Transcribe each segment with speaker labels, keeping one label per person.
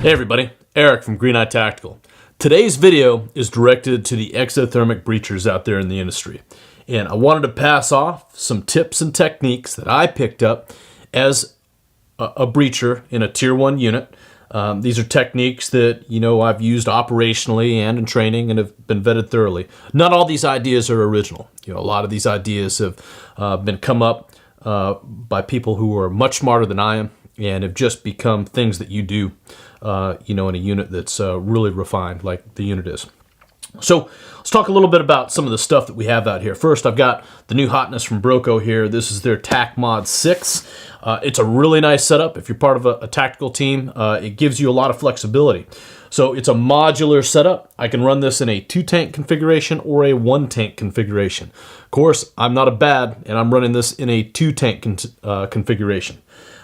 Speaker 1: Hey everybody, Eric from Green Eye Tactical. Today's video is directed to the exothermic breachers out there in the industry. And I wanted to pass off some tips and techniques that I picked up as a breacher in a tier 1 unit. These are techniques that, I've used operationally and in training and have been vetted thoroughly. Not all these ideas are original. A lot of these ideas have been come up by people who are much smarter than I am and have just become things that you do, in a unit that's really refined like the unit is. So let's talk a little bit about some of the stuff that we have out here. First, I've got the new hotness from Broco here. This is their TAC Mod 6. It's a really nice setup. If you're part of a tactical team, it gives you a lot of flexibility. So it's a modular setup. I can run this in a 2-tank configuration or a 1-tank configuration. Of course, I'm not a bad, and I'm running this in a 2-tank configuration.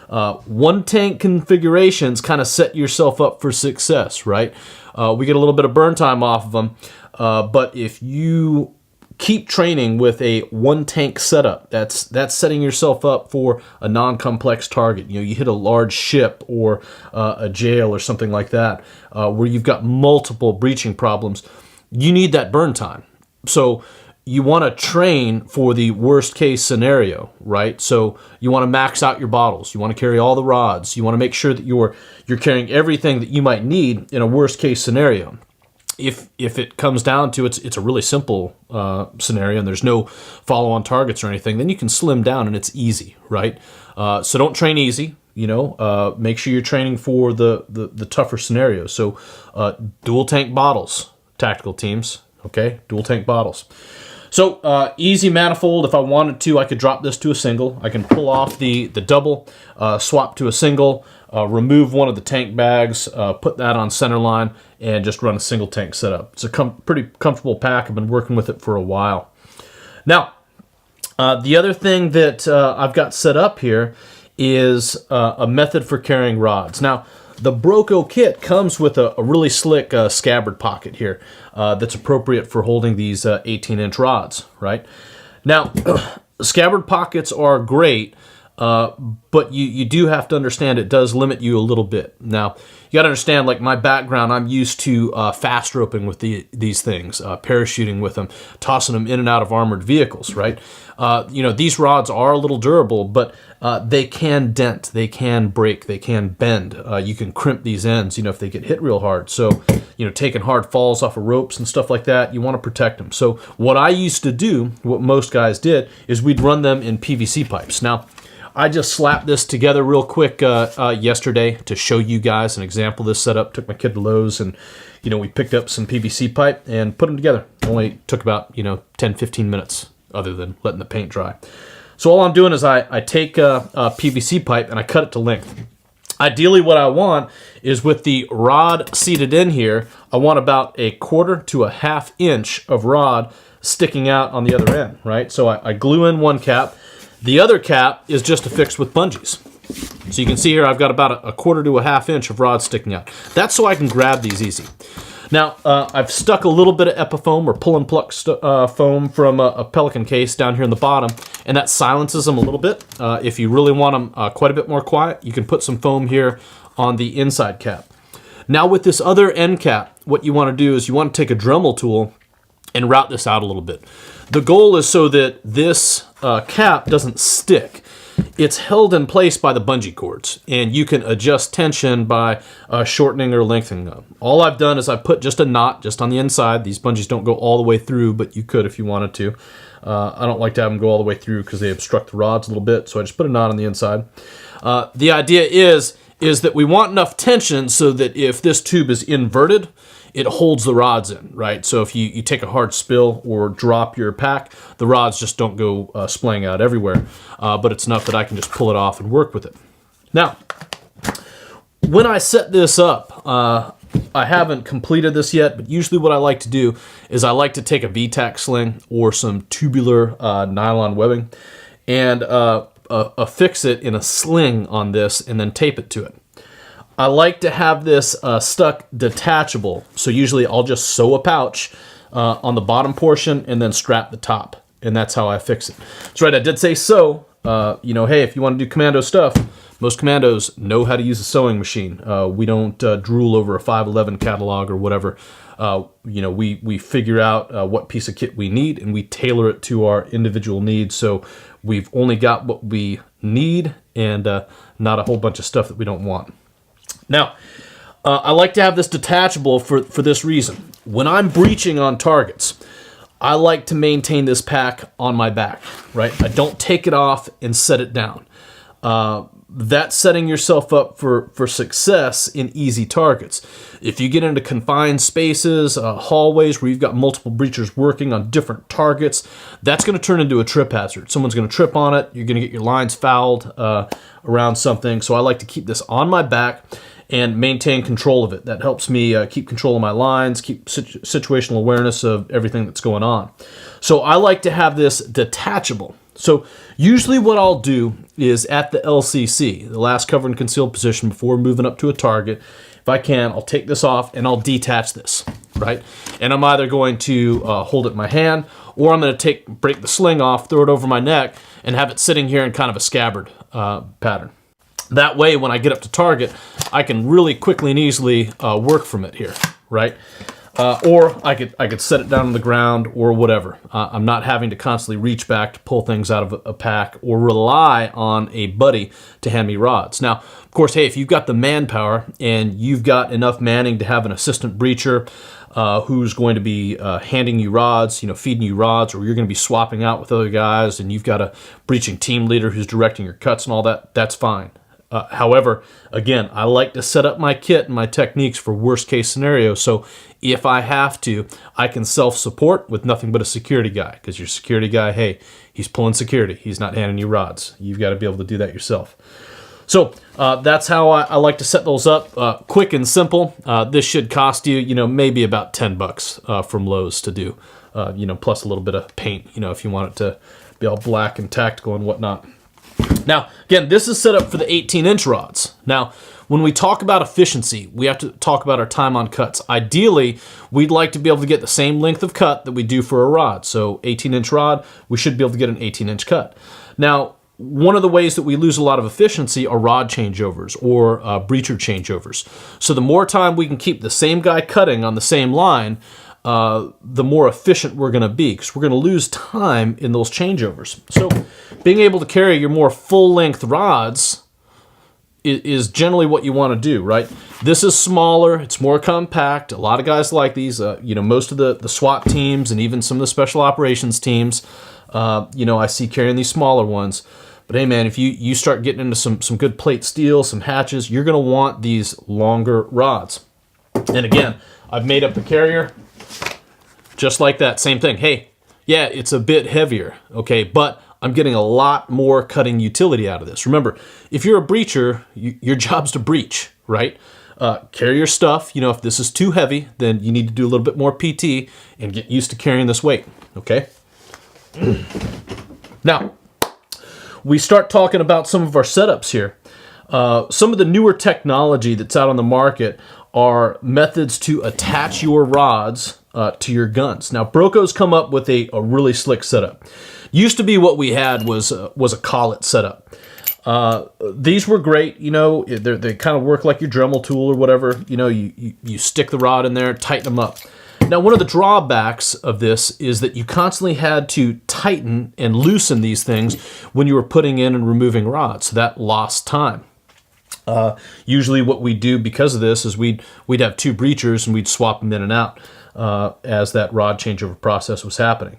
Speaker 1: 1-tank configurations kind of set yourself up for success, right? We get a little bit of burn time off of them, but if you keep training with a 1-tank setup, that's setting yourself up for a non-complex target. You hit a large ship or a jail or something like that, where you've got multiple breaching problems. You need that burn time. So you want to train for the worst case scenario, right? So you want to max out your bottles. You want to carry all the rods. You want to make sure that you're carrying everything that you might need in a worst case scenario. If it comes down to it's a really simple scenario and there's no follow-on targets or anything, then you can slim down and it's easy, right? So don't train easy. Make sure you're training for the tougher scenarios. So dual tank bottles, tactical teams, okay? Dual tank bottles. So easy manifold. If I wanted to, I could drop this to a single. I can pull off the double, swap to a single, remove one of the tank bags, put that on center line, and just run a single tank setup. It's a pretty comfortable pack. I've been working with it for a while. Now, the other thing that I've got set up here is a method for carrying rods. Now, the Broco kit comes with a really slick scabbard pocket here that's appropriate for holding these 18-inch rods, right? Now, scabbard pockets are great, but you do have to understand it does limit you a little bit. Now, you got to understand, like my background, I'm used to fast roping with these things, parachuting with them, tossing them in and out of armored vehicles, right? These rods are a little durable, but they can dent, they can break, they can bend. You can crimp these ends, if they get hit real hard. So, taking hard falls off of ropes and stuff like that, you want to protect them. So what I used to do, what most guys did, is we'd run them in PVC pipes. Now, I just slapped this together real quick yesterday to show you guys an example of this setup. Took my kid to Lowe's and, we picked up some PVC pipe and put them together. Only took about, 10, 15 minutes other than letting the paint dry. So all I'm doing is I take a PVC pipe and I cut it to length. Ideally what I want is with the rod seated in here, I want about 1/4 to 1/2 inch of rod sticking out on the other end, right? So I glue in one cap. The other cap is just affixed with bungees. So you can see here I've got about 1/4 to 1/2 inch of rod sticking out. That's so I can grab these easy. Now, I've stuck a little bit of Epifoam or pull and pluck foam from a Pelican case down here in the bottom, and that silences them a little bit. If you really want them quite a bit more quiet, you can put some foam here on the inside cap. Now with this other end cap, what you want to do is you want to take a Dremel tool and route this out a little bit. The goal is so that this cap doesn't stick. It's held in place by the bungee cords, and you can adjust tension by shortening or lengthening them. All I've done is I put just a knot just on the inside. These bungees don't go all the way through, but you could if you wanted to. I don't like to have them go all the way through because they obstruct the rods a little bit, so I just put a knot on the inside. The idea is that we want enough tension so that if this tube is inverted, it holds the rods in, right? So if you take a hard spill or drop your pack, the rods just don't go splaying out everywhere, but it's enough that I can just pull it off and work with it. Now, when I set this up, I haven't completed this yet, but usually what I like to do is I like to take a VTAC sling or some tubular nylon webbing and affix it in a sling on this and then tape it to it. I like to have this stuck detachable, so usually I'll just sew a pouch on the bottom portion and then strap the top, and that's how I fix it. That's right, I did say sew. You know, hey, if you want to do commando stuff, most commandos know how to use a sewing machine. We don't drool over a 511 catalog or whatever. You know, we figure out what piece of kit we need, and we tailor it to our individual needs. So we've only got what we need, and not a whole bunch of stuff that we don't want. Now, I like to have this detachable for this reason. When I'm breaching on targets, I like to maintain this pack on my back, right? I don't take it off and set it down. That's setting yourself up for success in easy targets. If you get into confined spaces, hallways where you've got multiple breachers working on different targets, that's going to turn into a trip hazard. Someone's going to trip on it. You're going to get your lines fouled around something. So I like to keep this on my back and maintain control of it. That helps me keep control of my lines, keep situational awareness of everything that's going on. So I like to have this detachable. So usually what I'll do is at the LCC, the last cover and concealed position before moving up to a target, if I can, I'll take this off and I'll detach this, right? And I'm either going to hold it in my hand, or I'm going to break the sling off, throw it over my neck, and have it sitting here in kind of a scabbard pattern. That way, when I get up to target, I can really quickly and easily work from it here, right? Or I could set it down on the ground or whatever. I'm not having to constantly reach back to pull things out of a pack or rely on a buddy to hand me rods. Now, of course, hey, if you've got the manpower and you've got enough manning to have an assistant breacher who's going to be handing you rods, you know, feeding you rods, or you're going to be swapping out with other guys, and you've got a breaching team leader who's directing your cuts and all that, that's fine. However, again, I like to set up my kit and my techniques for worst case scenarios. So if I have to, I can self-support with nothing but a security guy, because your security guy, hey, he's pulling security. He's not handing you rods. You've got to be able to do that yourself. So that's how I like to set those up. Quick and simple. This should cost you, you know, maybe about $10 from Lowe's to do, you know, plus a little bit of paint, you know, if you want it to be all black and tactical and whatnot. Now, again, this is set up for the 18-inch rods. Now, when we talk about efficiency, we have to talk about our time on cuts. Ideally, we'd like to be able to get the same length of cut that we do for a rod. So 18-inch rod, we should be able to get an 18-inch cut. Now, one of the ways that we lose a lot of efficiency are rod changeovers or breacher changeovers. So the more time we can keep the same guy cutting on the same line, the more efficient we're going to be, because we're going to lose time in those changeovers. So being able to carry your more full-length rods is generally what you want to do, right? This is smaller, it's more compact. A lot of guys like these. You know, most of the SWAT teams and even some of the special operations teams, you know, I see carrying these smaller ones. But hey, man, if you start getting into some good plate steel, some hatches, you're going to want these longer rods. And again, I've made up the carrier just like that. Same thing. Hey, yeah, it's a bit heavier, okay, but I'm getting a lot more cutting utility out of this. Remember, if you're a breacher, your job's to breach, right? Carry your stuff. You know, if this is too heavy, then you need to do a little bit more PT and get used to carrying this weight, okay? Now, we start talking about some of our setups here. Some of the newer technology that's out on the market are methods to attach your rods to your guns. Now, Broco's come up with a really slick setup. Used to be what we had was a collet setup. These were great, you know, they kind of work like your Dremel tool or whatever. You know, you stick the rod in there, tighten them up. Now, one of the drawbacks of this is that you constantly had to tighten and loosen these things when you were putting in and removing rods. So that lost time. Usually what we do because of this is we'd have two breachers and we'd swap them in and out as that rod changeover process was happening.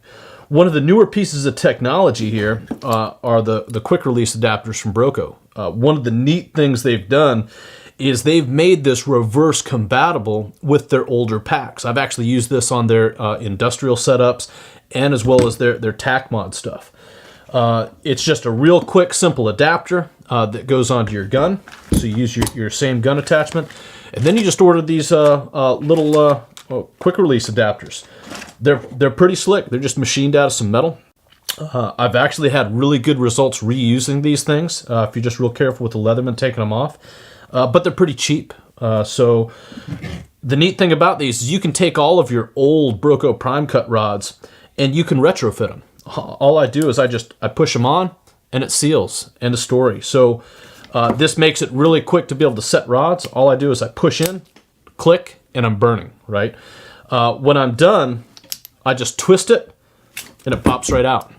Speaker 1: One of the newer pieces of technology here are the quick release adapters from Broco. One of the neat things they've done is they've made this reverse compatible with their older packs. I've actually used this on their industrial setups and as well as their TAC mod stuff. It's just a real quick, simple adapter that goes onto your gun. So you use your same gun attachment. And then you just order these little quick release adapters. They're pretty slick. They're just machined out of some metal. I've actually had really good results reusing these things if you're just real careful with the Leatherman taking them off. But they're pretty cheap. So the neat thing about these is you can take all of your old Broco prime cut rods and you can retrofit them. All I do is I push them on, and it seals. End of story. So this makes it really quick to be able to set rods. All I do is I push in, click, and I'm burning, right? When I'm done, I just twist it and it pops right out.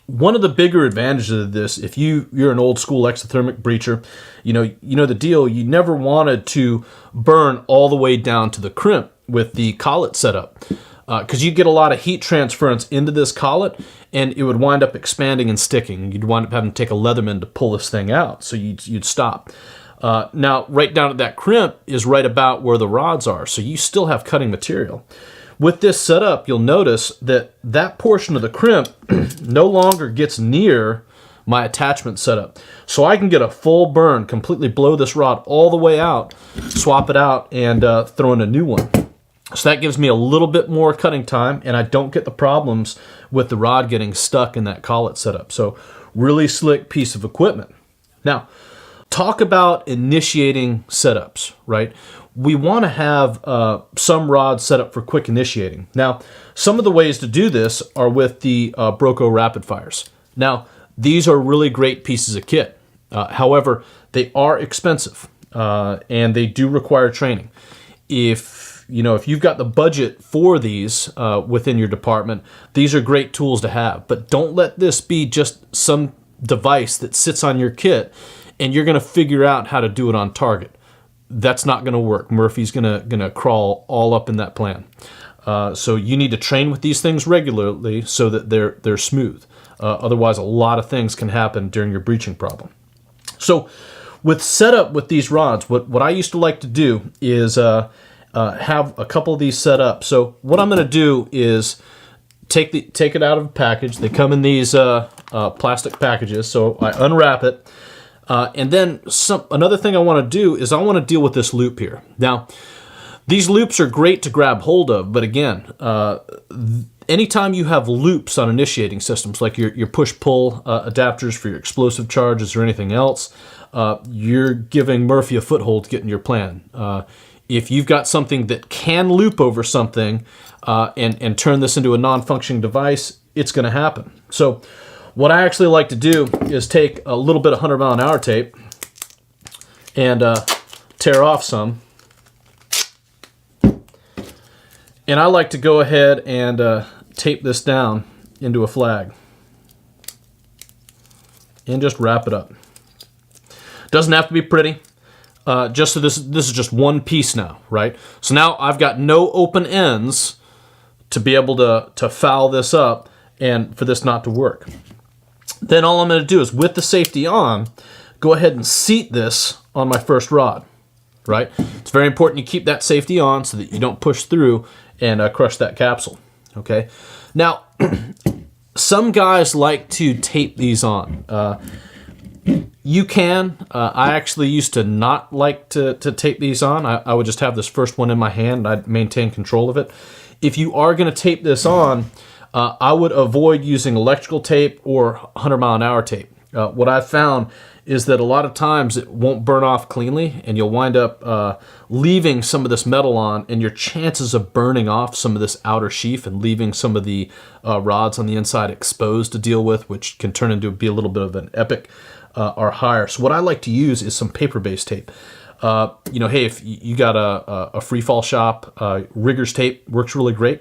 Speaker 1: One of the bigger advantages of this, if you're an old school exothermic breacher, you know the deal. You never wanted to burn all the way down to the crimp with the collet setup, because you get a lot of heat transference into this collet, and it would wind up expanding and sticking. You'd wind up having to take a Leatherman to pull this thing out, so you'd stop. Now, right down at that crimp is right about where the rods are, so you still have cutting material. With this setup, you'll notice that that portion of the crimp no longer gets near my attachment setup. So I can get a full burn, completely blow this rod all the way out, swap it out, and throw in a new one. So that gives me a little bit more cutting time, and I don't get the problems with the rod getting stuck in that collet setup. So really slick piece of equipment. Now, talk about initiating setups, right? We want to have some rods set up for quick initiating. Now, some of the ways to do this are with the Broco rapid fires. Now, these are really great pieces of kit. However, they are expensive and they do require training. If you've got the budget for these within your department, these are great tools to have. But don't let this be just some device that sits on your kit and you're going to figure out how to do it on target. That's not going to work. Murphy's gonna crawl all up in that plan. So you need to train with these things regularly so that they're smooth. Otherwise, a lot of things can happen during your breaching problem. So with setup with these rods, what I used to like to do is have a couple of these set up. So what I'm going to do is take it out of a package. They come in these plastic packages. So I unwrap it. And then another thing I want to do is I want to deal with this loop here. Now, these loops are great to grab hold of, but again, anytime you have loops on initiating systems, like your push-pull adapters for your explosive charges or anything else, you're giving Murphy a foothold to get in your plan. If you've got something that can loop over something and turn this into a non-functioning device, it's going to happen. So what I actually like to do is take a little bit of 100-mile-an-hour tape and tear off some. And I like to go ahead and tape this down into a flag and just wrap it up. Doesn't have to be pretty. Just so this is just one piece now, right? So now I've got no open ends to be able to foul this up and for this not to work. Then all I'm going to do is, with the safety on, go ahead and seat this on my first rod, right? It's very important you keep that safety on so that you don't push through and crush that capsule, okay? Now, some guys like to tape these on. You can. I actually used to not like to tape these on. I would just have this first one in my hand and I'd maintain control of it. If you are going to tape this on, I would avoid using electrical tape or 100-mile-an-hour tape. What I've found is that a lot of times it won't burn off cleanly and you'll wind up leaving some of this metal on, and your chances of burning off some of this outer sheath and leaving some of the rods on the inside exposed to deal with, which can turn into be a little bit of an epic, are higher. So what I like to use is some paper-based tape. Hey, if you got a free fall shop, rigger's tape works really great,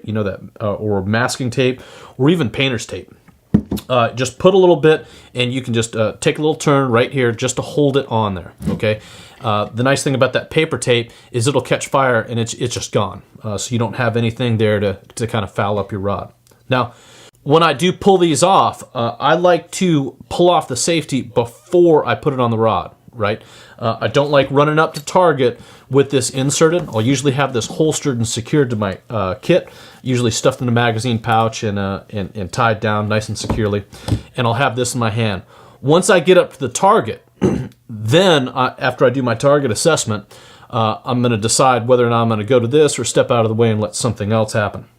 Speaker 1: or masking tape, or even painter's tape. Just put a little bit, and you can just take a little turn right here just to hold it on there, okay? The nice thing about that paper tape is it'll catch fire, and it's just gone. So you don't have anything there to kind of foul up your rod. Now, when I do pull these off, I like to pull off the safety before I put it on the rod, right? I don't like running up to target with this inserted. I'll usually have this holstered and secured to my kit, usually stuffed in a magazine pouch and tied down nice and securely. And I'll have this in my hand. Once I get up to the target, then after I do my target assessment, I'm going to decide whether or not I'm going to go to this or step out of the way and let something else happen.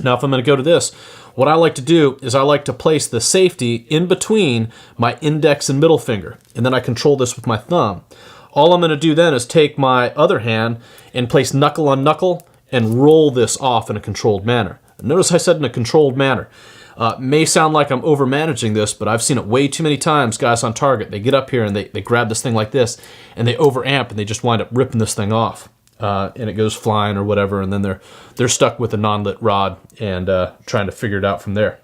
Speaker 1: Now, if I'm going to go to this, what I like to do is I like to place the safety in between my index and middle finger, and then I control this with my thumb. All I'm going to do then is take my other hand and place knuckle on knuckle and roll this off in a controlled manner. Notice I said in a controlled manner. May sound like I'm over managing this, but I've seen it way too many times. Guys on target, they get up here and they grab this thing like this, and they over amp, and they just wind up ripping this thing off, and it goes flying or whatever, and then they're stuck with a non-lit rod and trying to figure it out from there.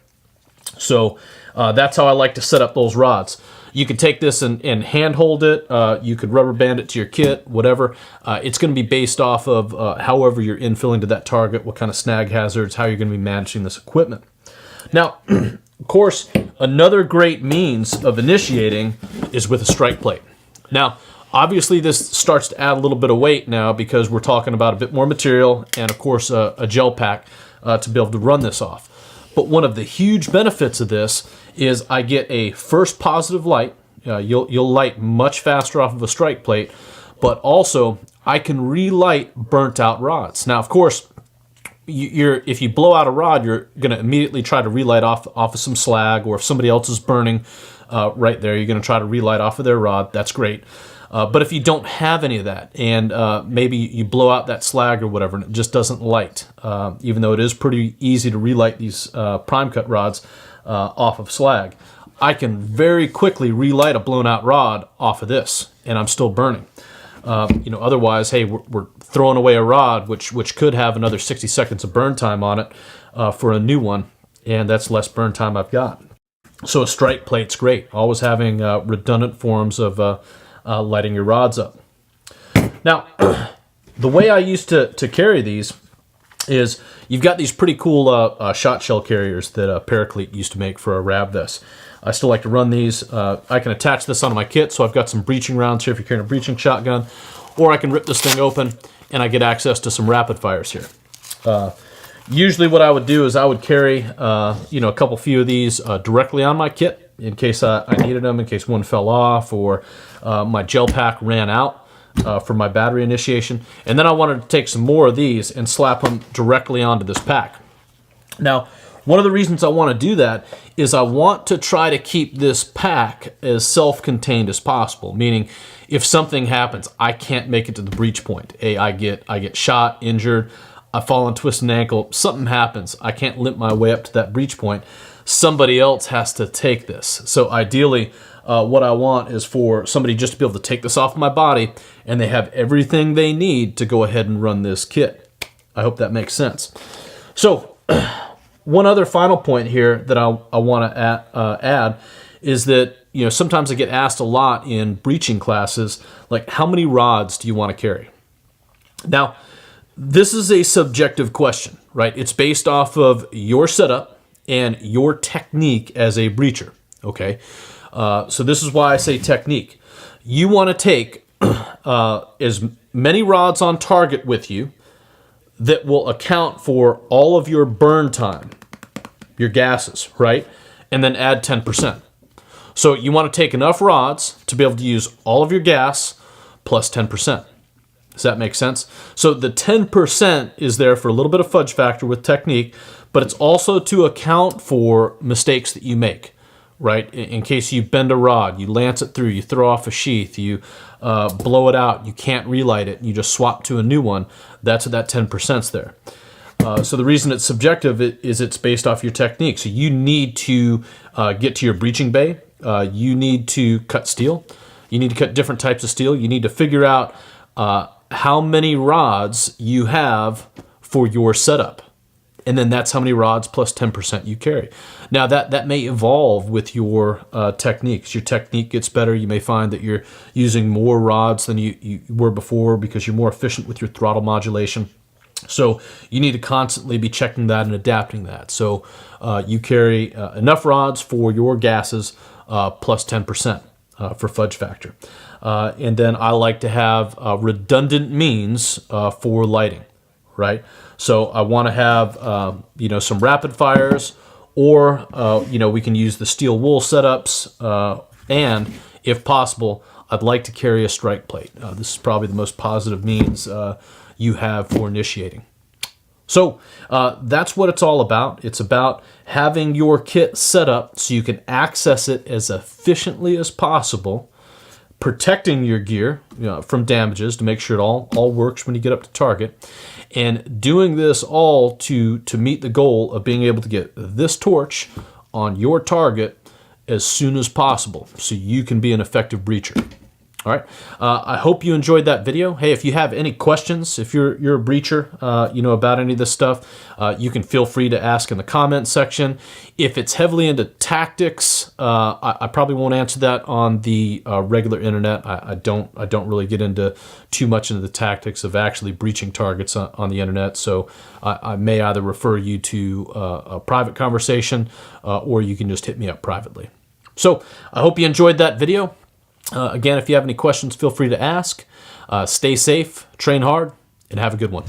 Speaker 1: So that's how I like to set up those rods. You could take this and hand hold it. You could rubber band it to your kit, whatever. It's going to be based off of however you're infilling to that target, what kind of snag hazards, how you're going to be managing this equipment. Now, of course, another great means of initiating is with a strike plate. Now, obviously this starts to add a little bit of weight now because we're talking about a bit more material and, of course, a gel pack to be able to run this off. But one of the huge benefits of this is I get a first positive light. You'll light much faster off of a strike plate, but also I can relight burnt out rods. Now, of course, if you blow out a rod, you're going to immediately try to relight off of some slag, or if somebody else is burning right there, you're going to try to relight off of their rod. That's great. But if you don't have any of that, and maybe you blow out that slag or whatever, and it just doesn't light, even though it is pretty easy to relight these prime cut rods off of slag, I can very quickly relight a blown out rod off of this, and I'm still burning. Otherwise, hey, we're throwing away a rod which could have another 60 seconds of burn time on it for a new one, and that's less burn time I've got. So a strike plate's great. Always having redundant forms of lighting your rods up. Now, the way I used to carry these is you've got these pretty cool shot shell carriers that Paraclete used to make for a rab vest. I still like to run these. I can attach this onto my kit, so I've got some breaching rounds here if you're carrying a breaching shotgun, or I can rip this thing open and I get access to some rapid fires here. Usually what I would do is I would carry a few of these directly on my kit in case I needed them, in case one fell off or my gel pack ran out for my battery initiation. And then I wanted to take some more of these and slap them directly onto this pack. Now, one of the reasons I want to do that is I want to try to keep this pack as self-contained as possible, meaning if something happens, I can't make it to the breach point. I get shot, injured, I fall and twist an ankle, something happens, I can't limp my way up to that breach point. Somebody else has to take this. So ideally, what I want is for somebody just to be able to take this off my body and they have everything they need to go ahead and run this kit. I hope that makes sense. So, one other final point here that I want to add is that sometimes I get asked a lot in breaching classes, like how many rods do you want to carry? Now, this is a subjective question, right? It's based off of your setup and your technique as a breacher, okay? So this is why I say technique. You want to take as many rods on target with you that will account for all of your burn time, your gases, right? And then add 10%. So you want to take enough rods to be able to use all of your gas plus 10%. Does that make sense? So the 10% is there for a little bit of fudge factor with technique, but it's also to account for mistakes that you make, right? In case you bend a rod, you lance it through, you throw off a sheath, you blow it out, you can't relight it, and you just swap to a new one, that's what that 10%'s there. So the reason it's subjective is it's based off your technique. So you need to get to your breaching bay. You need to cut steel. You need to cut different types of steel. You need to figure out how many rods you have for your setup. And then that's how many rods plus 10% you carry. Now that may evolve with your techniques. Your technique gets better. You may find that you're using more rods than you were before because you're more efficient with your throttle modulation. So you need to constantly be checking that and adapting that. So you carry enough rods for your gases plus 10% for fudge factor. And then I like to have redundant means for lighting, right? So I want to have some rapid fires, or we can use the steel wool setups, and if possible, I'd like to carry a strike plate. This is probably the most positive means you have for initiating. So that's what it's all about. It's about having your kit set up so you can access it as efficiently as possible, protecting your gear, from damages to make sure it all works when you get up to target, and doing this all to meet the goal of being able to get this torch on your target as soon as possible so you can be an effective breacher. All right. I hope you enjoyed that video. Hey, if you have any questions, if you're a breacher, about any of this stuff, you can feel free to ask in the comment section. If it's heavily into tactics, I probably won't answer that on the regular internet. I don't really get into too much into the tactics of actually breaching targets on the internet. So I may either refer you to a private conversation, or you can just hit me up privately. So I hope you enjoyed that video. Again, if you have any questions, feel free to ask. Stay safe, train hard, and have a good one.